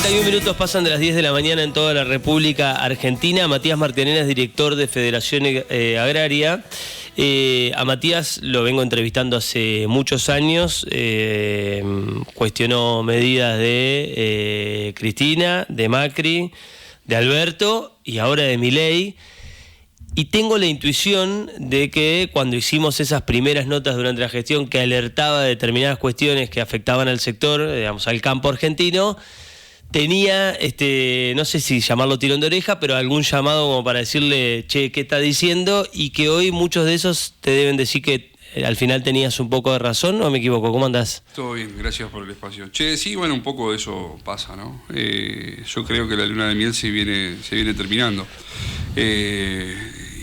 41 minutos pasan de las 10 de la mañana en toda la República Argentina. Matías Martianena es director de Federación Agraria. A Matías lo vengo entrevistando hace muchos años. Cuestionó medidas de Cristina, de Macri, de Alberto y ahora de Milei. Y tengo la intuición de que cuando hicimos esas primeras notas durante la gestión que alertaba de determinadas cuestiones que afectaban al sector, digamos, al campo argentino, tenía, no sé si llamarlo tirón de oreja, pero algún llamado como para decirle, che, ¿qué está diciendo? Y que hoy muchos de esos te deben decir que al final tenías un poco de razón, ¿o me equivoco? ¿Cómo andás? Todo bien, gracias por el espacio. Che, sí, bueno, un poco de eso pasa, ¿no? Yo creo que la luna de miel se viene terminando.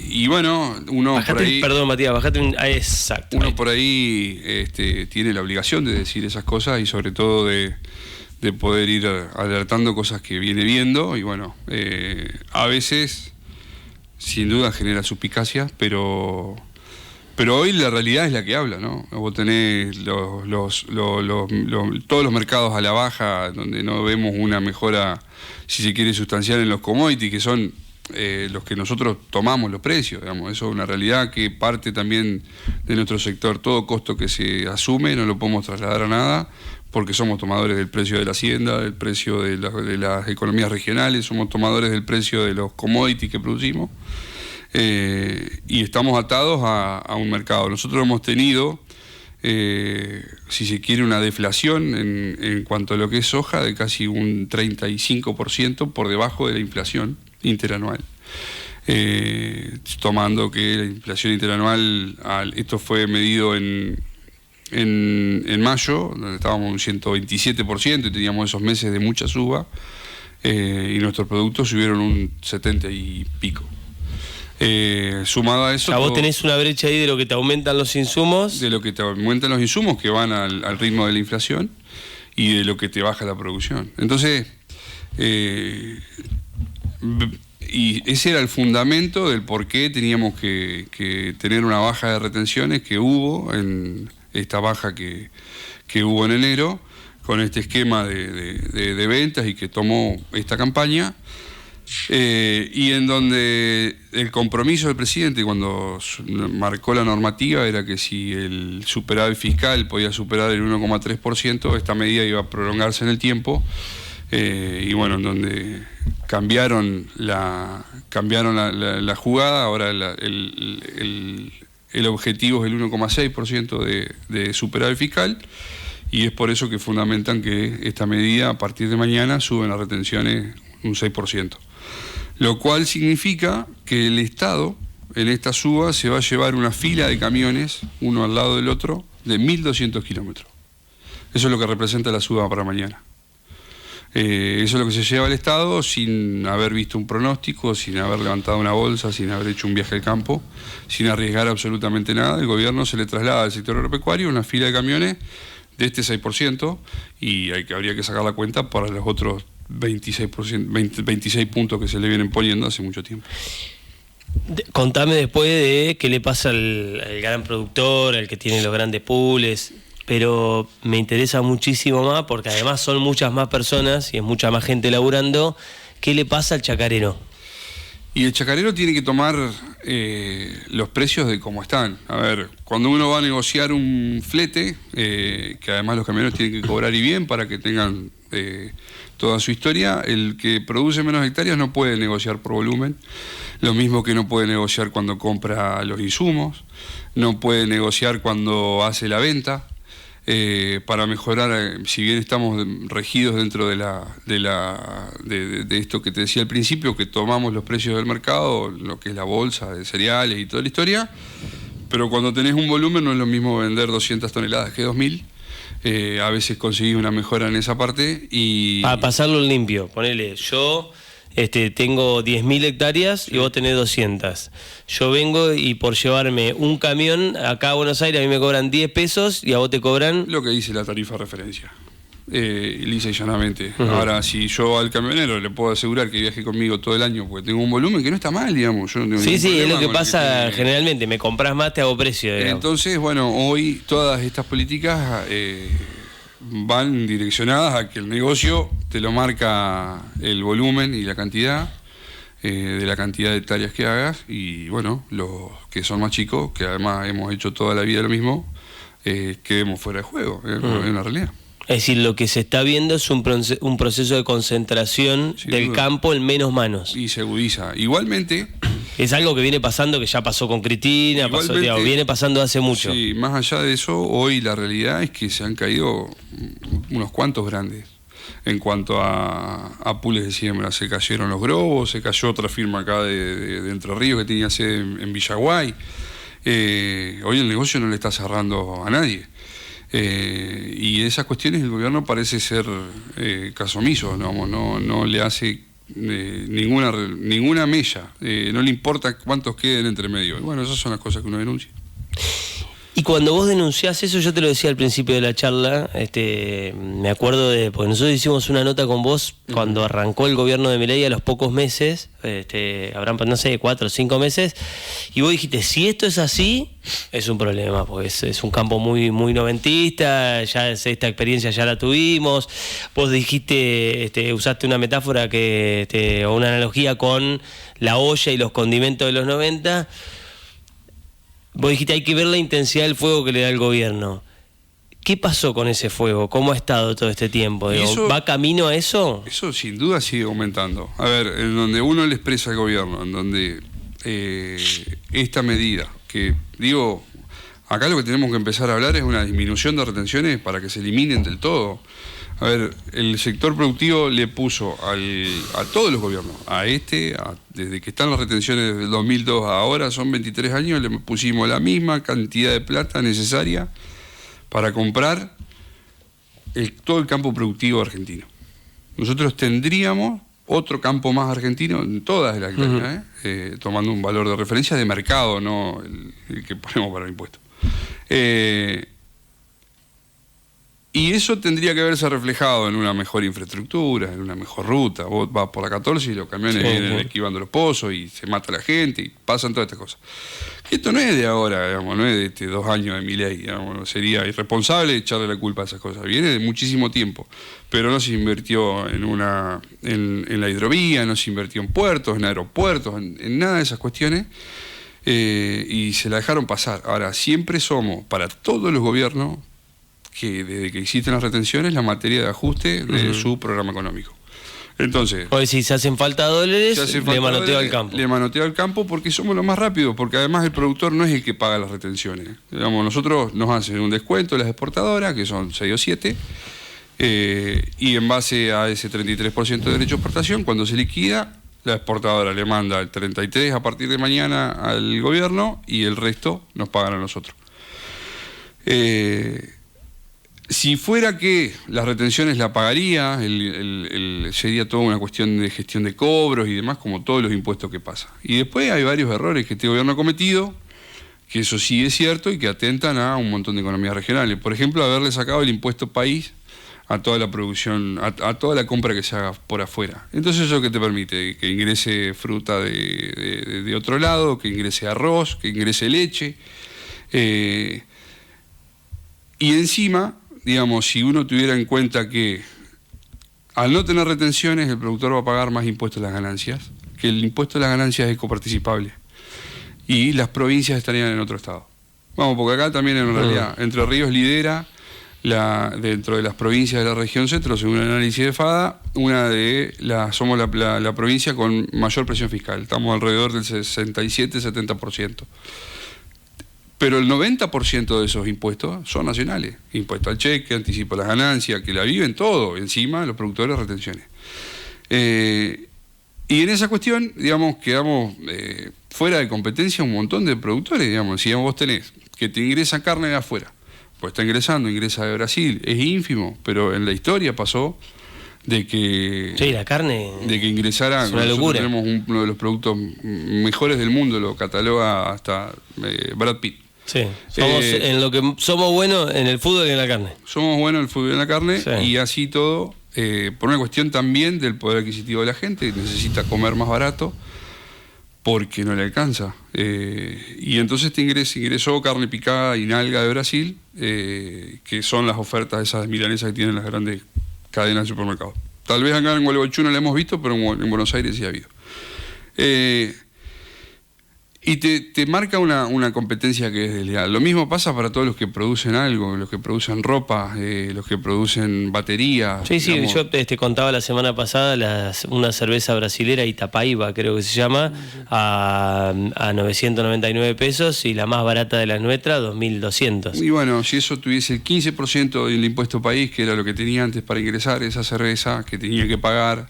Y bueno, uno bajate, por ahí... Perdón, Matías, bajate un... exacto. Uno por ahí tiene la obligación de decir esas cosas y sobre todo de poder ir alertando cosas que viene viendo. Y bueno, a veces, sin duda, genera suspicacia, pero hoy la realidad es la que habla, ¿no? Vos tenés todos los mercados a la baja, donde no vemos una mejora, si se quiere, sustancial en los commodities, que son los que nosotros tomamos los precios, digamos. Eso es una realidad que parte también de nuestro sector. Todo costo que se asume no lo podemos trasladar a nada, porque somos tomadores del precio de la hacienda, del precio de las economías regionales, somos tomadores del precio de los commodities que producimos. Y estamos atados a un mercado. Nosotros hemos tenido, si se quiere, una deflación en cuanto a lo que es soja de casi un 35% por debajo de la inflación interanual. Tomando que la inflación interanual, esto fue medido en mayo, donde estábamos un 127% y teníamos esos meses de mucha suba, y nuestros productos subieron un 70 y pico. Sumado a eso... O sea, vos tenés una brecha ahí de lo que te aumentan los insumos. De lo que te aumentan los insumos, que van al ritmo de la inflación, y de lo que te baja la producción. Entonces, y ese era el fundamento del por qué teníamos que tener una baja de retenciones que hubo, en esta baja que hubo en enero, con este esquema de ventas y que tomó esta campaña. Y en donde el compromiso del presidente cuando marcó la normativa era que si el superávit fiscal podía superar el 1,3%, esta medida iba a prolongarse en el tiempo, y bueno, en donde cambiaron la jugada. Ahora el objetivo es el 1,6% de superávit fiscal, y es por eso que fundamentan que esta medida a partir de mañana suben las retenciones un 6%. Lo cual significa que el Estado, en esta suba, se va a llevar una fila de camiones, uno al lado del otro, de 1.200 kilómetros. Eso es lo que representa la suba para mañana. Eso es lo que se lleva el Estado sin haber visto un pronóstico, sin haber levantado una bolsa, sin haber hecho un viaje al campo, sin arriesgar absolutamente nada. El gobierno se le traslada al sector agropecuario una fila de camiones de este 6%, y habría que sacar la cuenta para los otros 26 puntos que se le vienen poniendo hace mucho tiempo. Contame después de qué le pasa al gran productor, al que tiene los grandes pools, pero me interesa muchísimo más porque además son muchas más personas y es mucha más gente laburando. ¿Qué le pasa al chacarero? Y el chacarero tiene que tomar los precios de cómo están. A ver, cuando uno va a negociar un flete, que además los camioneros tienen que cobrar y bien para que tengan toda su historia, el que produce menos hectáreas no puede negociar por volumen, lo mismo que no puede negociar cuando compra los insumos, no puede negociar cuando hace la venta. Para mejorar, si bien estamos regidos dentro de esto que te decía al principio, que tomamos los precios del mercado, lo que es la bolsa de cereales y toda la historia, pero cuando tenés un volumen no es lo mismo vender 200 toneladas que 2.000. A veces conseguís una mejora en esa parte y... Para pasarlo limpio, ponele, yo tengo 10.000 hectáreas y vos tenés 200. Yo vengo y por llevarme un camión acá a Buenos Aires a mí me cobran 10 pesos y a vos te cobran... Lo que dice la tarifa de referencia. Lisa y llanamente. Ahora, si yo al camionero le puedo asegurar que viaje conmigo todo el año porque tengo un volumen que no está mal, digamos. Yo no tengo sí, es lo que pasa generalmente. Me compras más, te hago precio. Entonces, bueno, hoy todas estas políticas van direccionadas a que el negocio te lo marca el volumen y la cantidad de la cantidad de hectáreas que hagas, y bueno, los que son más chicos, que además hemos hecho toda la vida lo mismo, quedemos fuera de juego, es una realidad. Es decir, lo que se está viendo es un proceso de concentración del campo en menos manos. Y se agudiza. Igualmente... Es algo que viene pasando, que ya pasó con Cristina, viene pasando hace mucho. Sí, más allá de eso, hoy la realidad es que se han caído unos cuantos grandes. En cuanto a pools de siembra, se cayeron los Grobos, se cayó otra firma acá de Entre Ríos que tenía sede en Villaguay. Hoy el negocio no le está cerrando a nadie. Y esas cuestiones el gobierno parece ser caso omiso, no le hace ninguna mella, no le importa cuántos queden entre medio. Y bueno, esas son las cosas que uno denuncia. Y cuando vos denunciás eso, yo te lo decía al principio de la charla, me acuerdo porque nosotros hicimos una nota con vos cuando arrancó el gobierno de Milei a los pocos meses, habrán, no sé, 4 o 5 meses, y vos dijiste, si esto es así, es un problema, porque es un campo muy, muy noventista, ya esta experiencia ya la tuvimos. Vos dijiste, usaste una metáfora o una analogía con la olla y los condimentos de los 90. Vos dijiste, hay que ver la intensidad del fuego que le da el gobierno. ¿Qué pasó con ese fuego? ¿Cómo ha estado todo este tiempo? ¿Va camino a eso? Eso sin duda sigue aumentando. A ver, en donde uno le expresa al gobierno, en donde esta medida, que digo, acá lo que tenemos que empezar a hablar es una disminución de retenciones para que se eliminen del todo. A ver, el sector productivo le puso a todos los gobiernos, desde que están las retenciones del 2002 a ahora, son 23 años, le pusimos la misma cantidad de plata necesaria para comprar todo el campo productivo argentino. Nosotros tendríamos otro campo más argentino en todas las hectáreas, tomando un valor de referencia de mercado, no el que ponemos para el impuesto. Y eso tendría que haberse reflejado en una mejor infraestructura, en una mejor ruta. Vos vas por la 14 y los camiones vienen esquivando los pozos y se mata la gente y pasan todas estas cosas. Esto no es de ahora, digamos, no es de 2 años de Milei, digamos, sería irresponsable echarle la culpa a esas cosas. Viene de muchísimo tiempo, pero no se invirtió en la hidrovía, no se invirtió en puertos, en aeropuertos, en nada de esas cuestiones, y se la dejaron pasar. Ahora, siempre somos, para todos los gobiernos, que desde que existen las retenciones, la materia de ajuste de su programa económico. Entonces, hoy si se hacen falta dólares, le manoteo al campo. Le manoteo al campo porque somos los más rápidos, porque además el productor no es el que paga las retenciones. Digamos, nosotros nos hacen un descuento las exportadoras, que son 6 o 7, y en base a ese 33% de derecho de exportación, cuando se liquida, la exportadora le manda el 33% a partir de mañana al gobierno y el resto nos pagan a nosotros. Si fuera que las retenciones la pagaría, sería toda una cuestión de gestión de cobros y demás, como todos los impuestos que pasan. Y después hay varios errores que este gobierno ha cometido, que eso sí es cierto y que atentan a un montón de economías regionales. Por ejemplo, haberle sacado el impuesto país a toda la producción, a toda la compra que se haga por afuera. Entonces, ¿eso qué te permite? Que ingrese fruta de otro lado, que ingrese arroz, que ingrese leche. Y encima, digamos, si uno tuviera en cuenta que al no tener retenciones, el productor va a pagar más impuestos a las ganancias, que el impuesto a las ganancias es ecoparticipable, y las provincias estarían en otro estado. Vamos, porque acá también en realidad Entre Ríos lidera dentro de las provincias de la región centro, según el análisis de FADA, somos la provincia con mayor presión fiscal, estamos alrededor del 67-70%. Pero el 90% de esos impuestos son nacionales. Impuesto al cheque, anticipo a las ganancias, que la viven todo, encima los productores retenciones. Y en esa cuestión, digamos, quedamos fuera de competencia un montón de productores, digamos. Si vos tenés que te ingresa carne de afuera, pues ingresa de Brasil, es ínfimo, pero en la historia pasó de que... Sí, la carne... De que ingresara... Es una locura. Tenemos uno de los productos mejores del mundo, lo cataloga hasta Brad Pitt. Sí, en lo que somos buenos en el fútbol y en la carne. Somos buenos en el fútbol y en la carne, sí. Y así todo, por una cuestión también del poder adquisitivo de la gente, necesita comer más barato, porque no le alcanza. Y entonces ingresó carne picada y nalga de Brasil, que son las ofertas esas de milanesas que tienen las grandes cadenas de supermercados. Tal vez acá en Gualeguaychú no la hemos visto, pero en Buenos Aires sí ha habido. Y te marca una competencia que es desleal. Lo mismo pasa para todos los que producen algo, los que producen ropa, los que producen baterías. Sí, digamos. Yo te contaba la semana pasada una cerveza brasilera, Itapaíba creo que se llama, a 999 pesos, y la más barata de las nuestras, 2.200. Y bueno, si eso tuviese el 15% del impuesto país, que era lo que tenía antes para ingresar esa cerveza, que tenía que pagar,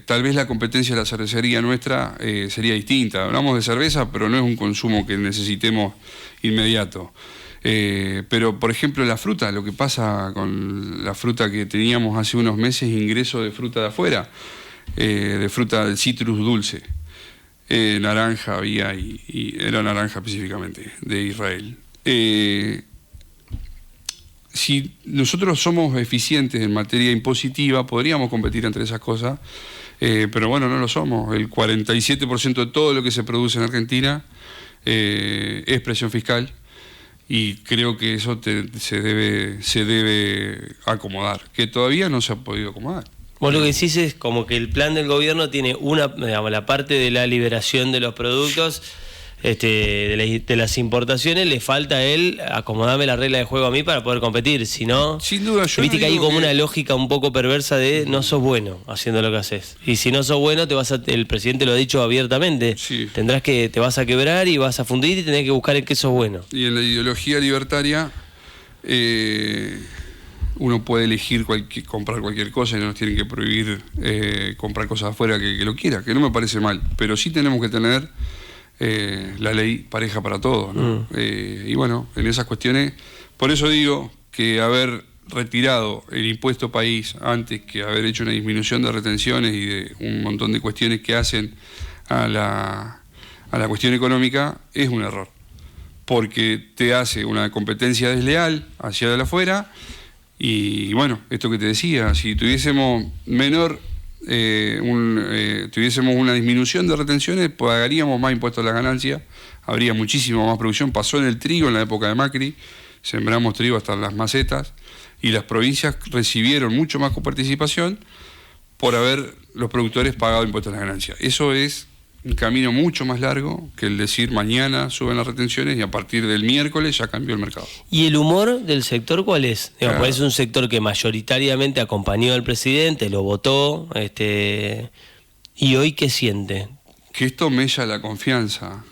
tal vez la competencia de la cervecería nuestra sería distinta. Hablamos de cerveza, pero no es un consumo que necesitemos inmediato. Pero, por ejemplo, la fruta, lo que pasa con la fruta que teníamos hace unos meses, ingreso de fruta de afuera, de fruta del citrus dulce. Naranja había, y era naranja específicamente, de Israel. Si nosotros somos eficientes en materia impositiva, podríamos competir entre esas cosas, pero bueno, no lo somos. El 47% de todo lo que se produce en Argentina es presión fiscal, y creo que eso se debe acomodar, que todavía no se ha podido acomodar. Vos lo que decís es como que el plan del gobierno tiene digamos, la parte de la liberación de los productos, de las importaciones, le falta a él acomodarme la regla de juego a mí para poder competir. Si no, sin duda, yo viste no que hay como que... una lógica un poco perversa de no sos bueno haciendo lo que haces. Y si no sos bueno, el presidente lo ha dicho abiertamente, sí. Te vas a quebrar y vas a fundir y tenés que buscar en qué sos bueno. Y en la ideología libertaria, uno puede elegir comprar cualquier cosa y no nos tienen que prohibir comprar cosas afuera que lo quiera, que no me parece mal, pero sí tenemos que tener la ley pareja para todos, ¿no? Y bueno, en esas cuestiones, por eso digo que haber retirado el impuesto país antes que haber hecho una disminución de retenciones y de un montón de cuestiones que hacen a la cuestión económica es un error, porque te hace una competencia desleal hacia de afuera. Y bueno, esto que te decía, si tuviésemos tuviésemos una disminución de retenciones, pagaríamos más impuestos a la ganancia, habría muchísimo más producción. Pasó en el trigo en la época de Macri, sembramos trigo hasta las macetas, y las provincias recibieron mucho más coparticipación por haber los productores pagado impuestos a la ganancia. Eso es un camino mucho más largo que el decir mañana suben las retenciones y a partir del miércoles ya cambió el mercado. ¿Y el humor del sector cuál es? Digamos, claro. Es un sector que mayoritariamente acompañó al presidente, lo votó, ¿y hoy qué siente? Que esto mella la confianza.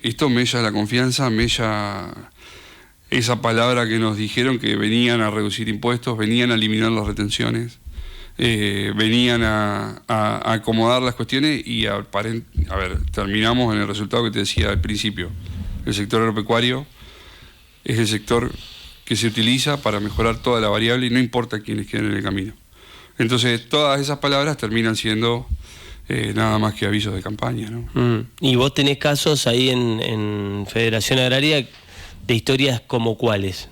Esto mella la confianza, mella esa palabra que nos dijeron que venían a reducir impuestos, venían a eliminar las retenciones. Venían a acomodar las cuestiones y terminamos en el resultado que te decía al principio. El sector agropecuario es el sector que se utiliza para mejorar toda la variable y no importa quiénes queden en el camino. Entonces todas esas palabras terminan siendo nada más que avisos de campaña, ¿no? ¿Y vos tenés casos ahí en Federación Agraria de historias como cuáles?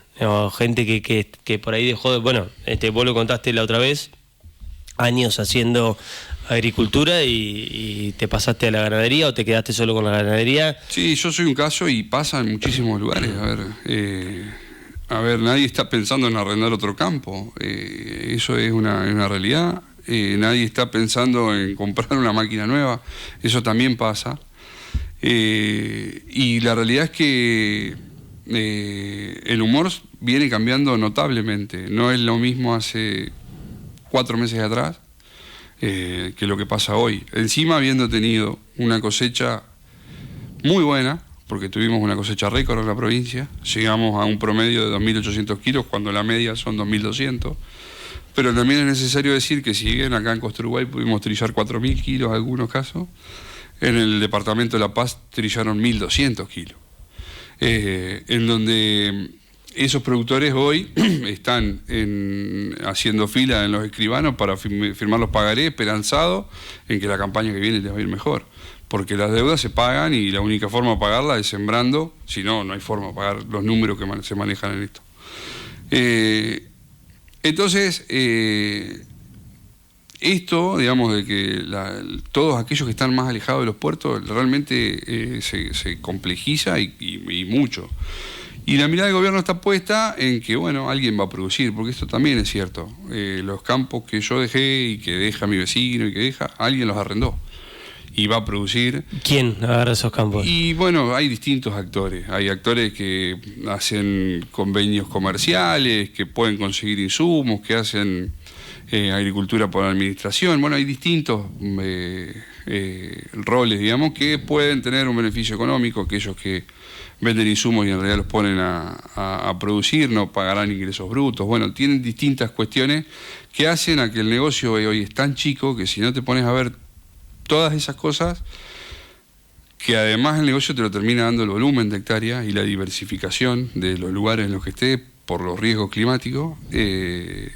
Gente que por ahí dejó de... Bueno, vos lo contaste la otra vez, años haciendo agricultura y te pasaste a la ganadería o te quedaste solo con la ganadería. Sí, yo soy un caso y pasa en muchísimos lugares. A ver, nadie está pensando en arrendar otro campo, eso es una realidad. Nadie está pensando en comprar una máquina nueva, eso también pasa. Y la realidad es que el humor viene cambiando notablemente. No es lo mismo hace 4 meses atrás que lo que pasa hoy. Encima habiendo tenido una cosecha muy buena, porque tuvimos una cosecha récord en la provincia, llegamos a un promedio de 2.800 kilos cuando la media son 2.200, pero también es necesario decir que si bien acá en Costa Uruguay pudimos trillar 4.000 kilos en algunos casos, en el departamento de La Paz trillaron 1.200 kilos, en donde esos productores hoy están haciendo fila en los escribanos para firmar los pagarés, esperanzados en que la campaña que viene les va a ir mejor. Porque las deudas se pagan y la única forma de pagarla es sembrando, si no, no hay forma de pagar los números que se manejan en esto. esto, digamos, de que todos aquellos que están más alejados de los puertos realmente se complejiza y mucho. Y la mirada del gobierno está puesta en que, bueno, alguien va a producir, porque esto también es cierto. Los campos que yo dejé y que deja mi vecino y que deja, alguien los arrendó y va a producir. ¿Quién agarra esos campos? Y bueno, hay distintos actores. Hay actores que hacen convenios comerciales, que pueden conseguir insumos, que hacen agricultura por administración. Bueno, hay distintos roles, digamos, que pueden tener un beneficio económico. Aquellos que venden insumos y en realidad los ponen a producir, no pagarán ingresos brutos. Bueno, tienen distintas cuestiones que hacen a que el negocio hoy es tan chico que si no te pones a ver todas esas cosas, que además el negocio te lo termina dando el volumen de hectáreas y la diversificación de los lugares en los que esté por los riesgos climáticos, está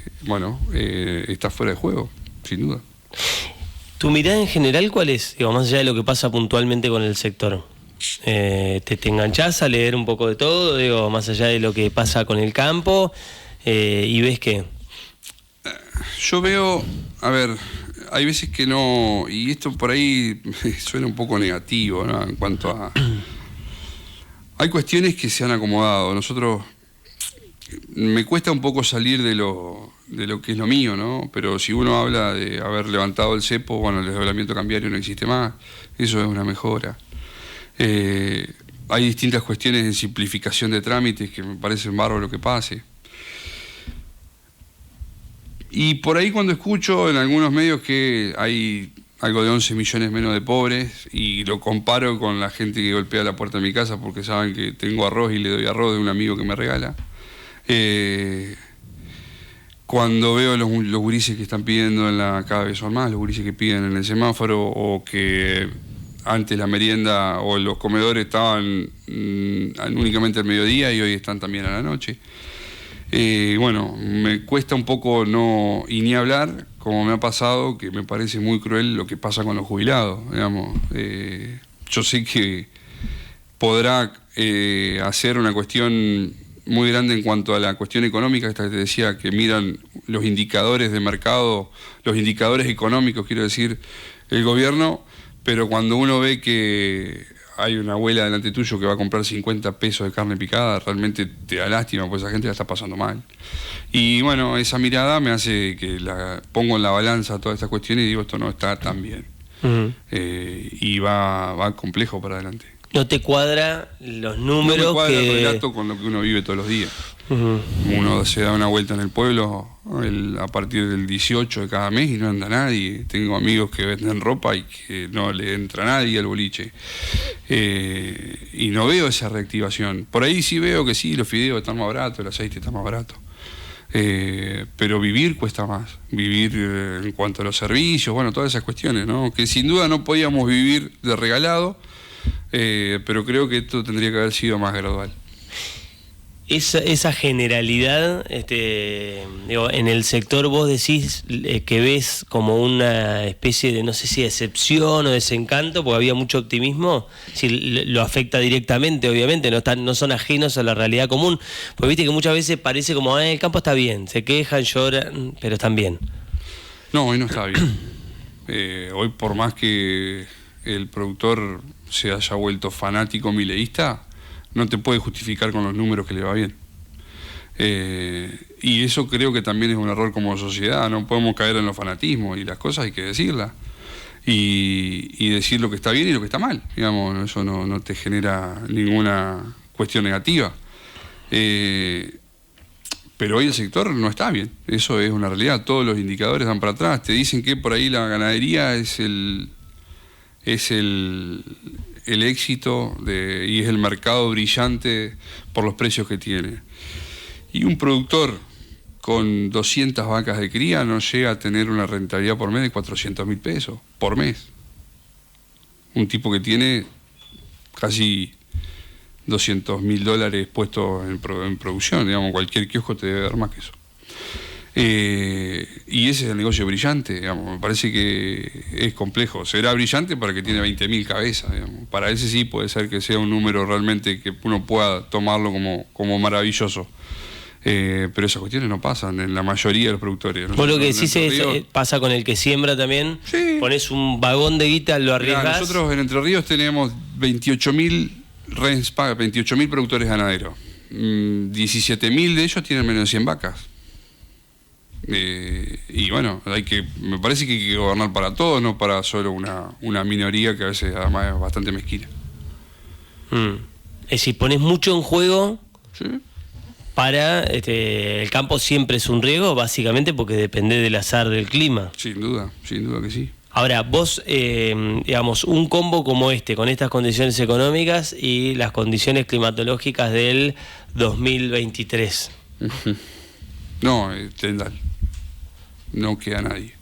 fuera de juego, sin duda. ¿Tu mirada en general cuál es? Digo, más allá de lo que pasa puntualmente con el sector. ¿Te enganchás a leer un poco de todo? Digo, más allá de lo que pasa con el campo, y ves que... Yo veo, a ver, hay veces que no, y esto por ahí suena un poco negativo, ¿no? En cuanto a... Hay cuestiones que se han acomodado. Nosotros, me cuesta un poco salir de lo que es lo mío, ¿no? Pero si uno habla de haber levantado el cepo, bueno, el desdoblamiento cambiario no existe más, eso es una mejora. Hay distintas cuestiones de simplificación de trámites que me parecen bárbaro lo que pase. Y por ahí cuando escucho en algunos medios que hay algo de 11 millones menos de pobres y lo comparo con la gente que golpea la puerta de mi casa porque saben que tengo arroz y le doy arroz de un amigo que me regala. Cuando veo los gurises que están pidiendo cada vez son más, los gurises que piden en el semáforo, o que antes la merienda o los comedores estaban únicamente al mediodía y hoy están también a la noche. Me cuesta un poco no, y ni hablar, como me ha pasado, que me parece muy cruel lo que pasa con los jubilados, digamos. Yo sé que podrá hacer una cuestión muy grande en cuanto a la cuestión económica, esta que te decía, que miran los indicadores de mercado, los indicadores económicos, quiero decir, el gobierno, pero cuando uno ve que hay una abuela delante tuyo que va a comprar 50 pesos de carne picada, realmente te da lástima, pues esa gente la está pasando mal. Y bueno, esa mirada me hace que pongo en la balanza todas estas cuestiones y digo, esto no está tan bien. Uh-huh. Y va complejo para adelante. ¿No te cuadra los números? No me cuadra el relato con lo que uno vive todos los días. Uh-huh. Uno se da una vuelta en el pueblo a partir del 18 de cada mes y no anda nadie. Tengo amigos que venden ropa y que no le entra nadie al boliche. Y no veo esa reactivación. Por ahí sí veo que sí, los fideos están más baratos, el aceite está más barato. Pero vivir cuesta más. Vivir en cuanto a los servicios, bueno, todas esas cuestiones, ¿no? Que sin duda no podíamos vivir de regalado, pero creo que esto tendría que haber sido más gradual. Esa generalidad, en el sector vos decís que ves como una especie de, no sé si excepción o desencanto, porque había mucho optimismo, si lo afecta directamente, obviamente, no son ajenos a la realidad común, porque viste que muchas veces parece como, el campo está bien, se quejan, lloran, pero están bien. No, hoy no está bien. Hoy por más que el productor se haya vuelto fanático mileísta, no te puede justificar con los números que le va bien. Y eso creo que también es un error como sociedad. No podemos caer en los fanatismos y las cosas hay que decirlas. Y decir lo que está bien y lo que está mal. Digamos, eso no te genera ninguna cuestión negativa. Pero hoy el sector no está bien. Eso es una realidad. Todos los indicadores dan para atrás. Te dicen que por ahí la ganadería es el éxito y es el mercado brillante por los precios que tiene. Y un productor con 200 vacas de cría no llega a tener una rentabilidad por mes de 400.000 pesos por mes. Un tipo que tiene casi $200.000 puestos en producción, digamos, cualquier kiosco te debe dar más que eso. Y ese es el negocio brillante, digamos. Me parece que es complejo. Será brillante para que tiene 20.000 cabezas, digamos. Para ese sí puede ser que sea un número realmente que uno pueda tomarlo como maravilloso. Pero esas cuestiones no pasan en la mayoría de los productores. Vos lo que decís pasa con el que siembra también. Sí. Pones un vagón de guita, lo arriesgás. Mirá, nosotros en Entre Ríos tenemos 28.000 productores ganaderos. 17.000 de ellos tienen menos de 100 vacas. Y bueno, me parece que hay que gobernar para todos, no para solo una minoría que a veces además es bastante mezquina. Es decir, pones mucho en juego. Sí. Para el campo siempre es un riesgo, básicamente porque depende del azar del clima. Sin duda que sí. Ahora, vos, digamos, un combo como con estas condiciones económicas y las condiciones climatológicas del 2023. No, Tendal. No queda nadie.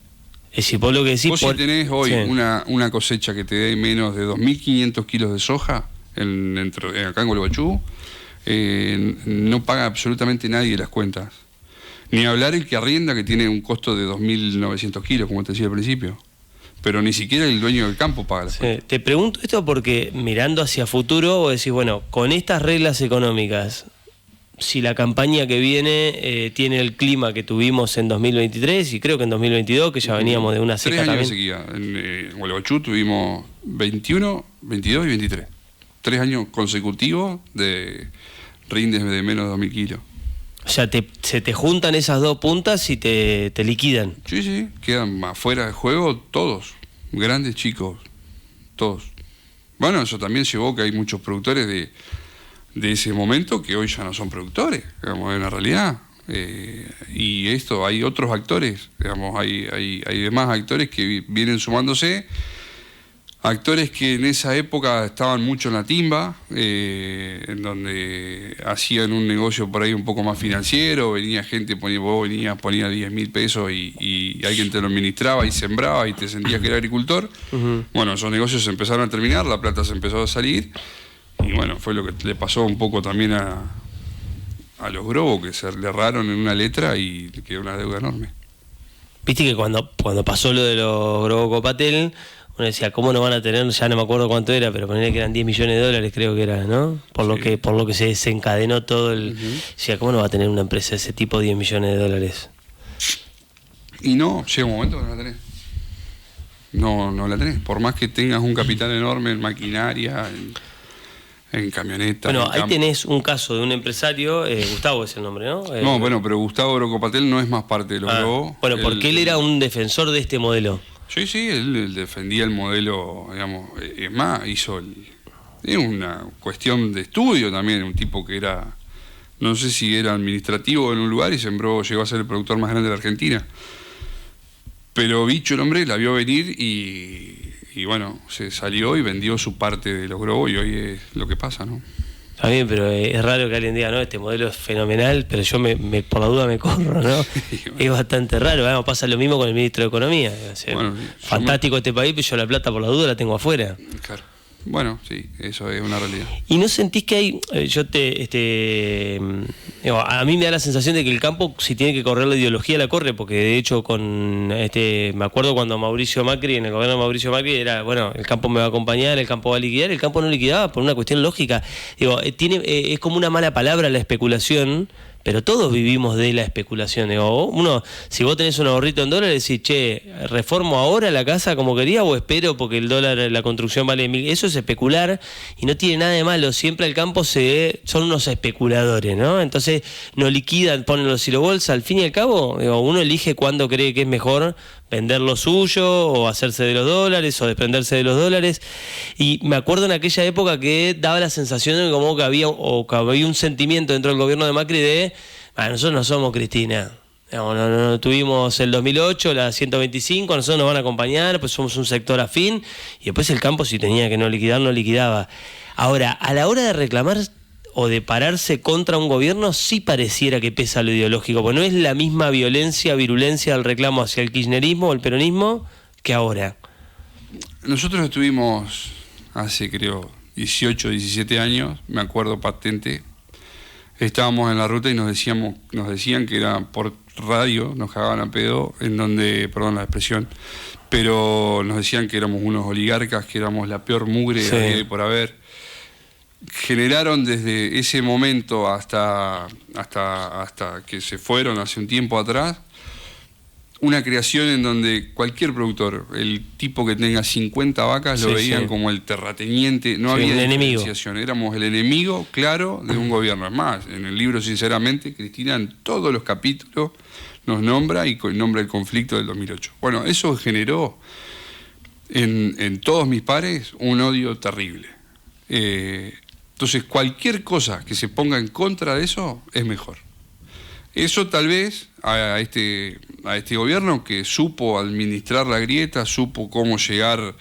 Es decir, vos lo que decís... Vos si tenés hoy una cosecha que te dé menos de 2.500 kilos de soja acá en Gualeguaychú, no paga absolutamente nadie las cuentas. Ni hablar el que arrienda, que tiene un costo de 2.900 kilos, como te decía al principio. Pero ni siquiera el dueño del campo paga las cuentas. Te pregunto esto porque mirando hacia futuro, vos decís, bueno, con estas reglas económicas, si la campaña que viene tiene el clima que tuvimos en 2023 y creo que en 2022, que ya veníamos de una seca 3 años también. de sequía. En Gualeguaychú tuvimos 21, 22 y 23. 3 años consecutivos de rindes de menos de 2.000 kilos. O sea, se te juntan esas dos puntas y te liquidan. Sí, quedan afuera de juego todos, grandes, chicos, todos. Bueno, eso también llevó que hay muchos productores de ese momento que hoy ya no son productores, digamos, en la realidad. Y esto, hay otros actores, digamos, hay demás actores que vienen sumándose. Actores que en esa época estaban mucho en la timba, en donde hacían un negocio por ahí un poco más financiero, venía gente, ponía 10.000 pesos y alguien te lo administraba y sembraba y te sentías que era agricultor. Bueno, esos negocios se empezaron a terminar, la plata se empezó a salir y bueno, fue lo que le pasó un poco también a los Grobo, que se le erraron en una letra y quedó una deuda enorme. Viste que cuando pasó lo de los Grobo Copatel, uno decía, ¿cómo no van a tener? Ya no me acuerdo cuánto era, pero ponerle que eran 10 millones de dólares, creo que era, ¿no? Por lo que se desencadenó todo el... Decía, ¿cómo no va a tener una empresa de ese tipo 10 millones de dólares? Y no, llega un momento que no la tenés. No la tenés. Por más que tengas un capital enorme en maquinaria, en camionetas. Bueno, ahí tenés un caso de un empresario, Gustavo es el nombre, ¿no? No, bueno, pero Gustavo Grocopatel no es más parte de los Grobo. Bueno, porque él era un defensor de este modelo. Sí, él defendía el modelo, digamos, es más, es una cuestión de estudio también, un tipo que era, no sé si era administrativo en un lugar y llegó a ser el productor más grande de la Argentina. Pero bicho el hombre, la vio venir y bueno, se salió y vendió su parte de los Grobo y hoy es lo que pasa, ¿no? Está bien, pero es raro que alguien diga, no, este modelo es fenomenal, pero yo por la duda me corro, ¿no? Bueno. Es bastante raro, ¿no? Pasa lo mismo con el ministro de Economía. O sea, bueno, fantástico este país, pero yo la plata por la duda la tengo afuera. Claro. Bueno, sí, eso es una realidad. ¿Y no sentís que hay, a mí me da la sensación de que el campo, si tiene que correr la ideología, la corre, porque de hecho me acuerdo cuando Mauricio Macri, en el gobierno de Mauricio Macri, era, bueno, el campo me va a acompañar, el campo va a liquidar, el campo no liquidaba por una cuestión lógica. Es como una mala palabra la especulación, pero todos vivimos de la especulación. Si vos tenés un ahorrito en dólares, decís, che, ¿reformo ahora la casa como quería o espero porque el dólar, la construcción vale 1.000? Eso es especular y no tiene nada de malo. Siempre el campo son unos especuladores, ¿no? Entonces no liquidan, ponen los silobolsa. Al fin y al cabo, uno elige cuándo cree que es mejor vender lo suyo o hacerse de los dólares o desprenderse de los dólares. Y me acuerdo en aquella época que daba la sensación de como que había un sentimiento dentro del gobierno de Macri de nosotros no somos Cristina, no tuvimos el 2008 la 125, nosotros nos van a acompañar, pues somos un sector afín, y después el campo si tenía que no liquidar, no liquidaba. Ahora, a la hora de reclamar o de pararse contra un gobierno, sí pareciera que pesa lo ideológico, porque no es la misma virulencia del reclamo hacia el kirchnerismo o el peronismo que ahora. Nosotros estuvimos hace, creo, 18, 17 años, me acuerdo patente, estábamos en la ruta y nos decían que era por radio, nos cagaban a pedo, en donde, perdón la expresión, pero nos decían que éramos unos oligarcas, que éramos la peor mugre por haber. generaron desde ese momento hasta que se fueron hace un tiempo atrás, una creación en donde cualquier productor, el tipo que tenga 50 vacas, lo veían como el terrateniente, no había diferenciación, éramos el enemigo claro de un gobierno. Es más, en el libro, sinceramente, Cristina en todos los capítulos nos nombra y nombra el conflicto del 2008. Bueno, eso generó en todos mis pares un odio terrible. Entonces, cualquier cosa que se ponga en contra de eso es mejor. Eso tal vez a este gobierno que supo administrar la grieta, supo cómo llegar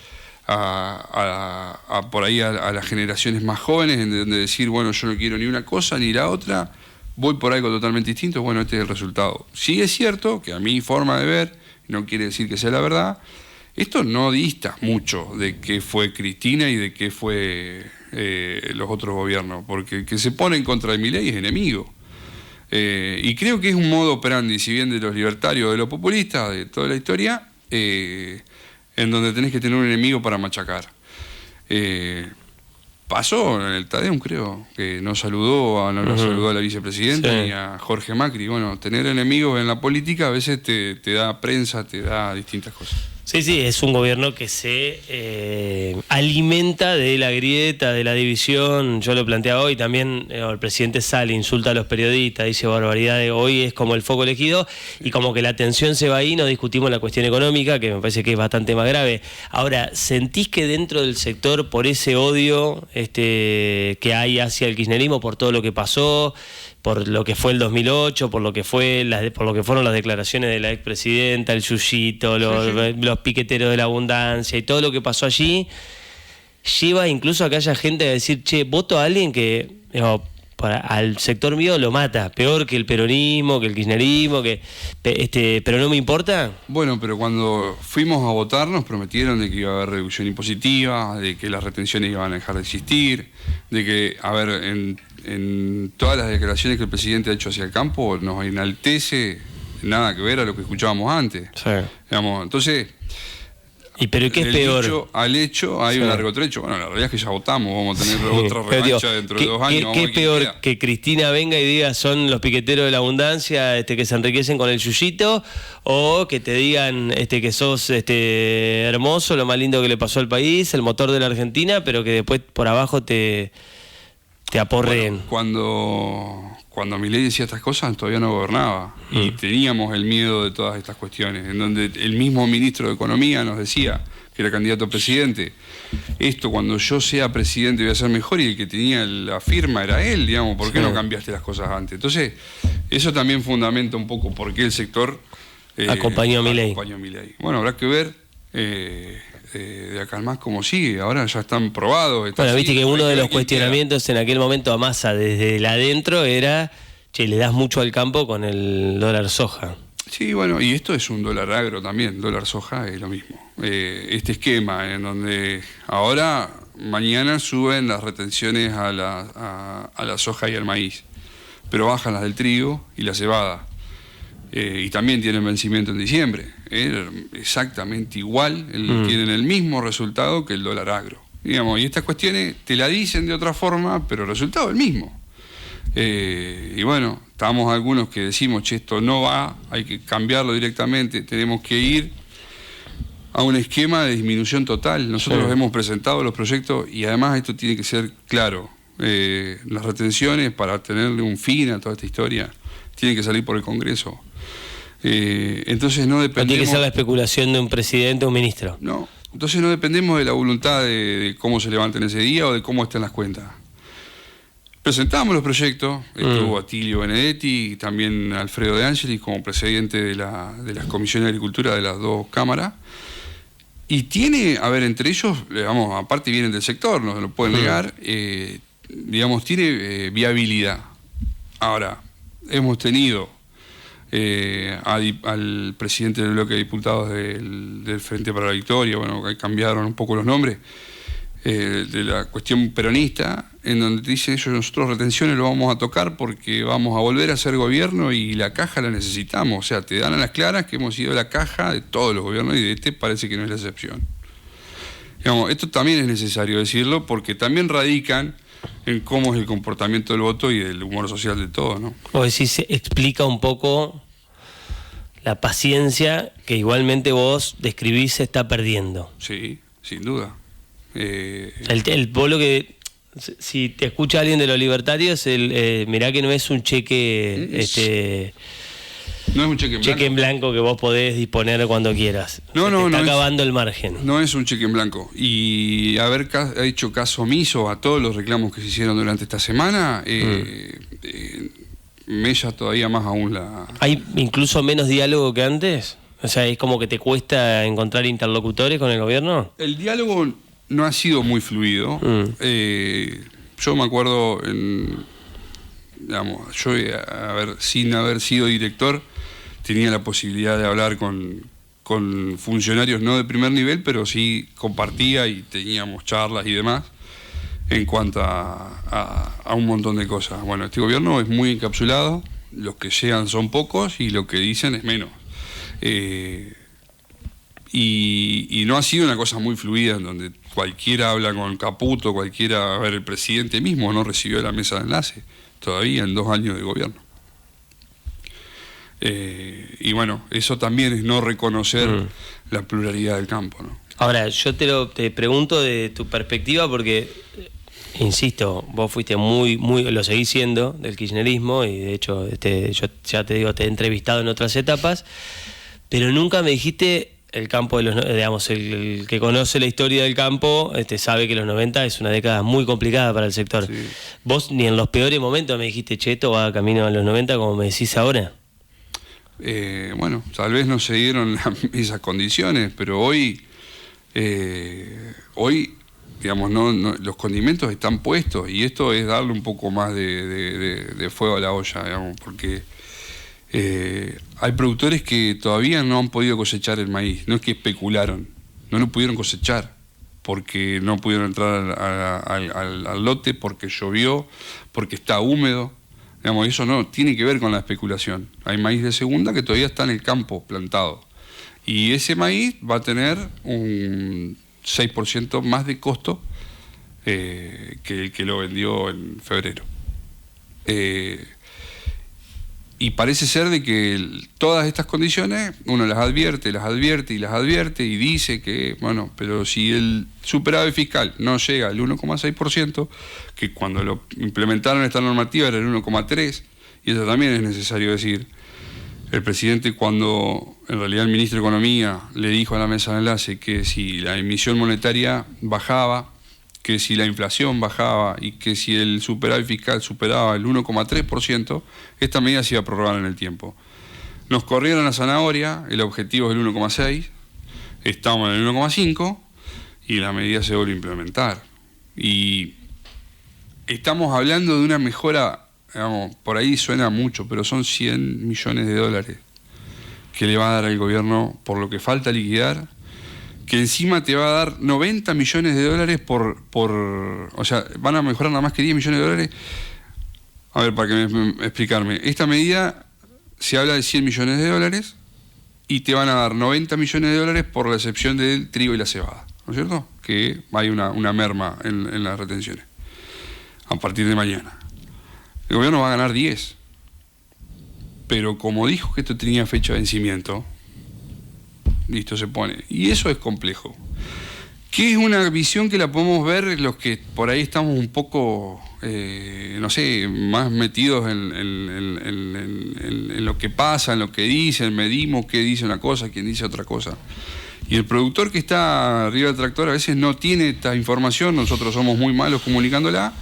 por ahí a las generaciones más jóvenes, en donde decir, bueno, yo no quiero ni una cosa ni la otra, voy por algo totalmente distinto, bueno, este es el resultado. Sí es cierto que a mi forma de ver, no quiere decir que sea la verdad, esto no dista mucho de qué fue Cristina y de qué fue los otros gobiernos, porque el que se pone en contra de Milei es enemigo. Y creo que es un modo operandi, si bien de los libertarios, de los populistas, de toda la historia, en donde tenés que tener un enemigo para machacar. Pasó en el Tadeum, creo, que no saludó a la vicepresidenta ni a Jorge Macri. Bueno, tener enemigos en la política a veces te da prensa, te da distintas cosas. Sí, es un gobierno que se alimenta de la grieta, de la división. Yo lo planteaba hoy también, el presidente sale, insulta a los periodistas, dice barbaridades, hoy es como el foco elegido y como que la atención se va ahí, no discutimos la cuestión económica, que me parece que es bastante más grave. Ahora, ¿sentís que dentro del sector, por ese odio que hay hacia el kirchnerismo, por todo lo que pasó, por lo que fue el 2008, por lo que fueron las declaraciones de la expresidenta, el Yuyito, los piqueteros de la abundancia y todo lo que pasó allí, lleva incluso a que haya gente a decir, che, voto a alguien que al sector mío lo mata, peor que el peronismo, que el kirchnerismo, pero no me importa? Bueno, pero cuando fuimos a votar nos prometieron de que iba a haber reducción impositiva, de que las retenciones iban a dejar de existir, de que, en todas las declaraciones que el presidente ha hecho hacia el campo nos enaltece, nada que ver a lo que escuchábamos antes. Sí. Digamos, entonces, ¿pero qué es peor? Dicho al hecho hay un largo trecho. Bueno, la realidad es que ya votamos, vamos a tener otra revancha dentro de 2 años. ¿Qué es peor? ¿Que Cristina venga y diga son los piqueteros de la abundancia que se enriquecen con el Yuyito? ¿O que te digan que sos hermoso, lo más lindo que le pasó al país, el motor de la Argentina, pero que después por abajo te aporreen? Bueno, cuando Milei decía estas cosas todavía no gobernaba y teníamos el miedo de todas estas cuestiones, en donde el mismo ministro de Economía nos decía, que era candidato a presidente, esto cuando yo sea presidente voy a ser mejor, y el que tenía la firma era él, digamos, ¿por qué no cambiaste las cosas antes? Entonces, eso también fundamenta un poco por qué el sector acompañó a Milei. Bueno, habrá que ver de acá al más cómo sigue, ahora ya están probados. Bueno, viste que uno de los cuestionamientos en aquel momento a Massa desde el adentro era, che, le das mucho al campo con el dólar soja. Sí, bueno, y esto es un dólar agro también, dólar soja es lo mismo. Este esquema en donde ahora, mañana suben las retenciones a la soja y al maíz, pero bajan las del trigo y la cebada. Y también tienen vencimiento en diciembre. Exactamente igual, tienen el mismo resultado que el dólar agro. Digamos, y estas cuestiones te la dicen de otra forma, pero el resultado es el mismo. Y bueno, estamos algunos que decimos, che, esto no va, hay que cambiarlo directamente, tenemos que ir a un esquema de disminución total. Nosotros hemos presentado los proyectos y además esto tiene que ser claro. Las retenciones, para tenerle un fin a toda esta historia, tienen que salir por el Congreso. Entonces no dependemos... No tiene que ser la especulación de un presidente o un ministro. No, entonces no dependemos de la voluntad de cómo se levanten ese día o de cómo estén las cuentas. Presentamos los proyectos, estuvo Atilio Benedetti y también Alfredo De Angelis como presidente de las comisiones de agricultura de las dos cámaras. Y tiene, entre ellos, aparte vienen del sector, no se lo pueden negar, tiene viabilidad. Ahora, hemos tenido al presidente del bloque de diputados del Frente para la Victoria, que cambiaron un poco los nombres, de la cuestión peronista, en donde dice ellos, nosotros retenciones lo vamos a tocar porque vamos a volver a ser gobierno y la caja la necesitamos. O sea, te dan a las claras que hemos sido la caja de todos los gobiernos y de este parece que no es la excepción. Esto también es necesario decirlo porque también radican en cómo es el comportamiento del voto y el humor social de todo, ¿no? O decís, explica un poco la paciencia que igualmente vos describís se está perdiendo. Sí, sin duda. Vos lo que, si te escucha alguien de los libertarios, mirá que no es un cheque... No es un cheque en blanco que vos podés disponer cuando quieras. No, está acabando el margen. No es un cheque en blanco. Y haber hecho caso omiso a todos los reclamos que se hicieron durante esta semana, mella todavía más aún la... ¿Hay incluso menos diálogo que antes? O sea, ¿es como que te cuesta encontrar interlocutores con el gobierno? El diálogo no ha sido muy fluido. Yo me acuerdo, sin haber sido director, tenía la posibilidad de hablar con funcionarios no de primer nivel, pero sí compartía y teníamos charlas y demás en cuanto a un montón de cosas. Bueno, este gobierno es muy encapsulado, los que llegan son pocos y lo que dicen es menos. Y no ha sido una cosa muy fluida en donde cualquiera habla con Caputo, el presidente mismo no recibió la mesa de enlace todavía en 2 años de gobierno. Y bueno, eso también es no reconocer la pluralidad del campo, ¿no? Ahora, yo te pregunto de tu perspectiva porque, insisto, vos fuiste muy, lo seguís siendo del kirchnerismo y de hecho yo ya te digo, te he entrevistado en otras etapas, pero nunca me dijiste el campo de los, digamos, el que conoce la historia del campo sabe que los 90 es una década muy complicada para el sector. Sí. Vos ni en los peores momentos me dijiste, Cheto va camino a los 90 como me decís ahora. Bueno, tal vez no se dieron esas condiciones, pero hoy digamos, los condimentos están puestos y esto es darle un poco más de fuego a la olla, digamos, porque hay productores que todavía no han podido cosechar el maíz, no es que especularon, no lo pudieron cosechar porque no pudieron entrar al lote, porque llovió, porque está húmedo. Digamos, eso no tiene que ver con la especulación. Hay maíz de segunda que todavía está en el campo plantado. Y ese maíz va a tener un 6% más de costo que el que lo vendió en febrero. Y parece ser de que todas estas condiciones uno las advierte y dice que, bueno, pero si el superávit fiscal no llega al 1,6%, que cuando lo implementaron esta normativa era el 1,3%, y eso también es necesario decir, el presidente cuando en realidad el ministro de Economía le dijo a la mesa de enlace que si la emisión monetaria bajaba, que si la inflación bajaba y que si el superávit fiscal superaba el 1,3%, esta medida se iba a prorrogar en el tiempo. Nos corrieron la zanahoria, el objetivo es el 1,6%, estamos en el 1,5% y la medida se vuelve a implementar. Y estamos hablando de una mejora, digamos, por ahí suena mucho, pero son 100 millones de dólares que le va a dar al gobierno por lo que falta liquidar, que encima te va a dar 90 millones de dólares o sea, van a mejorar nada más que 10 millones de dólares. A ver, para explicarme. Esta medida se habla de 100 millones de dólares y te van a dar 90 millones de dólares por la excepción del trigo y la cebada, ¿no es cierto? Que hay una merma en las retenciones a partir de mañana. El gobierno va a ganar 10. Pero como dijo que esto tenía fecha de vencimiento, listo, se pone. Y eso es complejo. Que es una visión que la podemos ver los que por ahí estamos un poco, no sé, más metidos en lo que pasa, en lo que dicen, medimos qué dice una cosa, quién dice otra cosa. Y el productor que está arriba del tractor a veces no tiene esta información, nosotros somos muy malos comunicándola,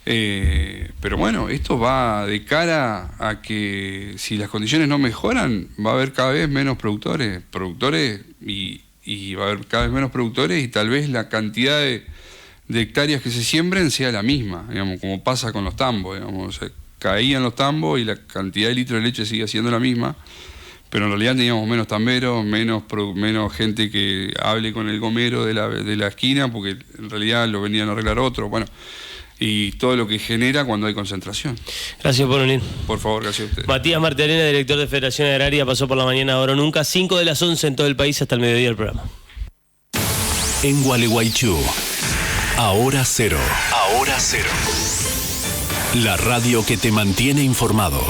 pero bueno, esto va de cara a que si las condiciones no mejoran, va a haber cada vez menos productores y va a haber cada vez menos productores y tal vez la cantidad de hectáreas que se siembren sea la misma, digamos, como pasa con los tambos, digamos, o sea, caían los tambos y la cantidad de litros de leche sigue siendo la misma, pero en realidad teníamos menos tamberos, menos gente que hable con el gomero de la esquina, porque en realidad lo venían a arreglar otro, bueno, y todo lo que genera cuando hay concentración. Gracias por venir. Por favor, gracias a usted. Matías Martiarena, director de Federación Agraria, pasó por la mañana ahora nunca, 5 de las 11 en todo el país hasta el mediodía del programa. En Gualeguaychú, ahora 0. La hora cero. La radio que te mantiene informado.